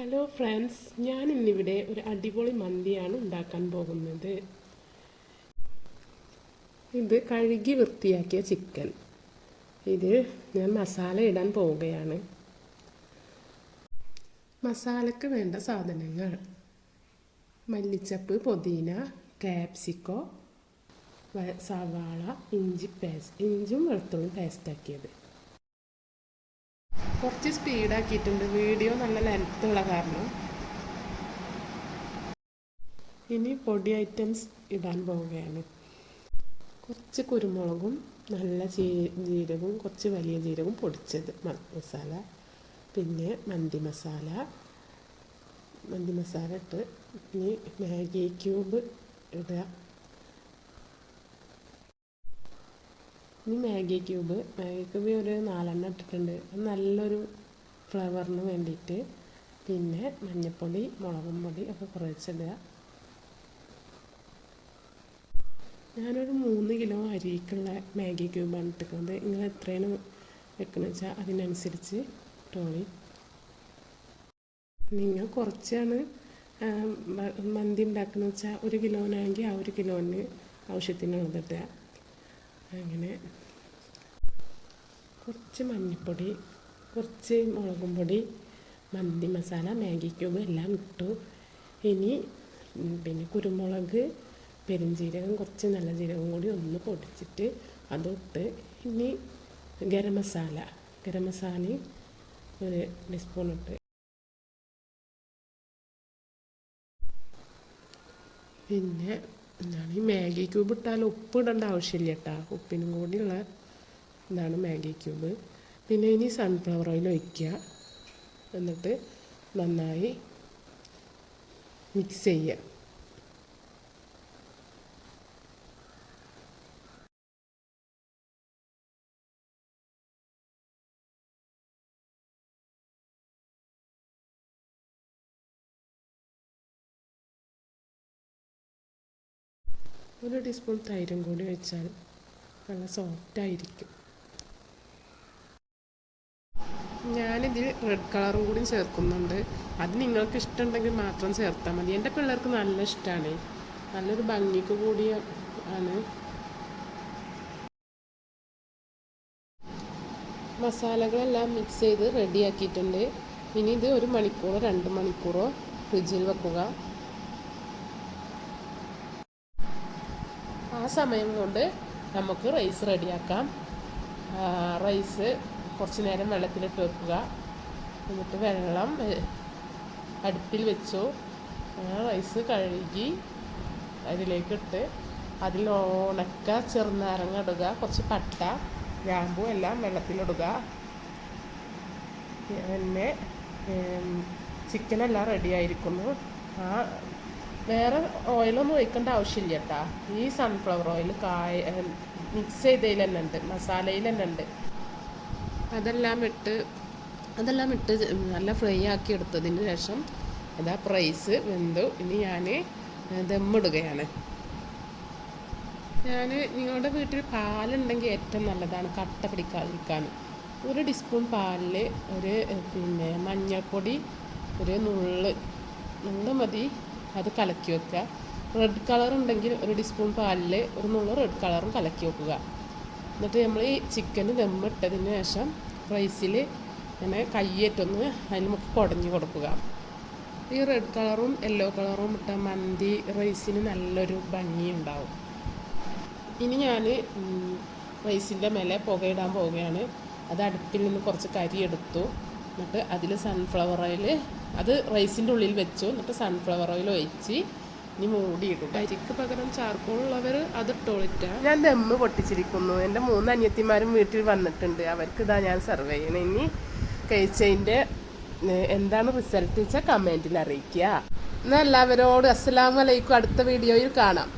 Hello friends, ഞാൻ ഇന്നിവിടെ ഒരു അടിപൊളി മന്തിയാണ് ഉണ്ടാക്കാൻ പോകുന്നത്. ഇത് കഴുകി വൃത്തിയാക്കിയ ചിക്കൻ. ഇത് ഞാൻ മസാല ഇടാൻ പോവുകയാണ്. മസാലയ്ക്ക് വേണ്ട സാധനങ്ങൾ: മല്ലിച്ചപ്പ്, പുതിന, ക്യാപ്സിക്കോ, സവാള, ഇഞ്ചും വെളുത്തുള്ളിയും പേസ്റ്റാക്കിയത്. കുറച്ച് സ്പീഡാക്കിയിട്ടുണ്ട്, വീഡിയോ നല്ല ലെങ്ത്തുള്ള കാരണം. ഇനി പൊടി ഐറ്റംസ് ഇടാൻ പോവുകയാണ്. കുറച്ച് കുരുമുളകും നല്ല ജീരകവും കുറച്ച് വലിയ ജീരകവും പൊടിച്ചത് മസാല, പിന്നെ മന്തി മസാല ഇട്ട് ഇനി മാഗി ക്യൂബ് ഇടുക. മാഗി ക്യൂബ് ഒരു 4 ഇട്ടിട്ടുണ്ട്, നല്ലൊരു ഫ്ലേവറിന് വേണ്ടിയിട്ട്. പിന്നെ മഞ്ഞൾപ്പൊടി, മുളകും പൊടി ഒക്കെ കുറച്ചിടുക. ഞാനൊരു 3 കിലോ അരിക്കുള്ള മാഗി ക്യൂബാണ് ഇട്ടിരിക്കുന്നത്. നിങ്ങൾ എത്രയാണ് വെക്കുന്നത് വെച്ചാൽ അതിനനുസരിച്ച് ഇട്ടോളി. നിങ്ങൾ കുറച്ചാണ് മന്തി ഉണ്ടാക്കുന്നത് വെച്ചാൽ 1 കിലോനാണെങ്കിൽ ആ 1 കിലോന് ആവശ്യത്തിനുള്ളത് ഇടുക. അങ്ങനെ കുറച്ച് മഞ്ഞൾപ്പൊടി, കുറച്ച് മുളകും പൊടി, മന്തി മസാല, മാഗി ക്യൂബ് എല്ലാം ഇട്ടു. ഇനി പിന്നെ കുരുമുളക്, പെരുംജീരകം, കുറച്ച് നല്ല ജീരകം കൂടി ഒന്ന് പൊടിച്ചിട്ട് അതിട്ട്. ഇനി ഗരം മസാല 1 ടീസ്പൂൺ ഇട്ട്. പിന്നെ ഈ മാഗി ക്യൂബ് ഇട്ടാൽ ഉപ്പ് ഇടേണ്ട ആവശ്യമില്ല കേട്ടോ. ഉപ്പിനും കൂടിയുള്ള ഇതാണ് മാഗി ക്യൂബ്. പിന്നെ ഇനി സൺഫ്ലവർ ഓയിൽ ഒഴിക്കുക. എന്നിട്ട് നന്നായി മിക്സ് ചെയ്യുക. ഒരു ടീസ്പൂൺ തൈരും കൂടി ഒഴിച്ചാൽ നല്ല സോഫ്റ്റായിരിക്കും. ഞാനിതിൽ റെഡ് കളറും കൂടി ചേർക്കുന്നുണ്ട്. അത് നിങ്ങൾക്ക് ഇഷ്ടമുണ്ടെങ്കിൽ മാത്രം ചേർത്താൽ മതി. എൻ്റെ പിള്ളേർക്ക് നല്ല ഇഷ്ടമാണ്, നല്ലൊരു ഭംഗിക്ക് കൂടിയ ആണ്. മസാലകളെല്ലാം മിക്സ് ചെയ്ത് റെഡിയാക്കിയിട്ടുണ്ട്. ഇനി ഇത് 1 മണിക്കൂറോ 2 മണിക്കൂറോ ഫ്രിഡ്ജിൽ വെക്കുക. ആ സമയം കൊണ്ട് നമുക്ക് റൈസ് റെഡിയാക്കാം. റൈസ് കുറച്ച് നേരം വെള്ളത്തിലിട്ട് വെക്കുക. എന്നിട്ട് വെള്ളം അടുപ്പിൽ വെച്ചു. റൈസ് കഴുകി അതിലേക്കിട്ട് അതിൽ ഉണക്ക ചെറുനാരങ്ങ ഇടുക, കുറച്ച് പട്ട, ഗ്രാമ്പൂ എല്ലാം വെള്ളത്തിലിടുക. പിന്നെ ചിക്കനെല്ലാം റെഡി ആയിരിക്കുന്നു. വേറെ ഓയിലൊന്നും ഒഴിക്കേണ്ട ആവശ്യമില്ല കേട്ടോ. ഈ സൺഫ്ലവർ ഓയിൽ മിക്സ് ചെയ്തതിൽ തന്നെ ഉണ്ട്, മസാലയിൽ തന്നെ ഉണ്ട്. അതെല്ലാം ഇട്ട് നല്ല ഫ്രൈ ആക്കി എടുത്തതിന് ശേഷം റൈസ് വെന്തു. ഇനി ഞാൻ ദമ്മിടുകയാണ്. നിങ്ങളുടെ വീട്ടിൽ പാലുണ്ടെങ്കിൽ ഏറ്റവും നല്ലതാണ്, കട്ട പിടിക്കാതിരിക്കാൻ. 1 ടീസ്പൂൺ പാലിൽ പിന്നെ മഞ്ഞൾപ്പൊടി 1 നുള്ള് മതി, അത് കലക്കി വെക്കുക. റെഡ് കളർ ഉണ്ടെങ്കിൽ 1 ടീസ്പൂൺ പാലിൽ 1 നുള്ള് റെഡ് കളറും കലക്കി വെക്കുക. എന്നിട്ട് നമ്മൾ ഈ ചിക്കന് ദമ്മിട്ടതിന് ശേഷം റൈസിൽ ഇങ്ങനെ കയ്യേറ്റൊന്ന് അതിന് നമുക്ക് കുടഞ്ഞു കൊടുക്കുക. ഈ റെഡ് കളറും യെല്ലോ കളറും ഇട്ട മന്തി റൈസിന് നല്ലൊരു ഭംഗിയുണ്ടാവും. ഇനി ഞാൻ റൈസിൻ്റെ മേലെ പുകയിടാൻ പോവുകയാണ്. അത് അടുപ്പിൽ നിന്ന് കുറച്ച് കരി എടുത്തു. എന്നിട്ട് അതിൽ സൺഫ്ലവർ ഓയിൽ അത് റൈസിൻ്റെ ഉള്ളിൽ വെച്ചു. എന്നിട്ട് സൺഫ്ലവർ ഓയിൽ ഒഴിച്ച് ഇനി മൂടിയിടും. കരിക്ക് പകരം ചാർക്കോൾ ഉള്ളവർ അത് ഇട്ടോളിട്ട. ഞാൻ ദമ്മ് പൊട്ടിച്ചിരിക്കുന്നു. എൻ്റെ 3 അനിയത്തിമാരും വീട്ടിൽ വന്നിട്ടുണ്ട്. അവർക്ക് ഞാൻ സെർവ് ചെയ്യണം. ഇനി കഴിച്ചതിൻ്റെ എന്താണ് റിസൾട്ട് വെച്ചാൽ കമൻറ്റിൽ അറിയിക്കുക. എന്നാൽ എല്ലാവരോടും അസ്സലാമു അലൈക്കും. അടുത്ത വീഡിയോയിൽ കാണാം.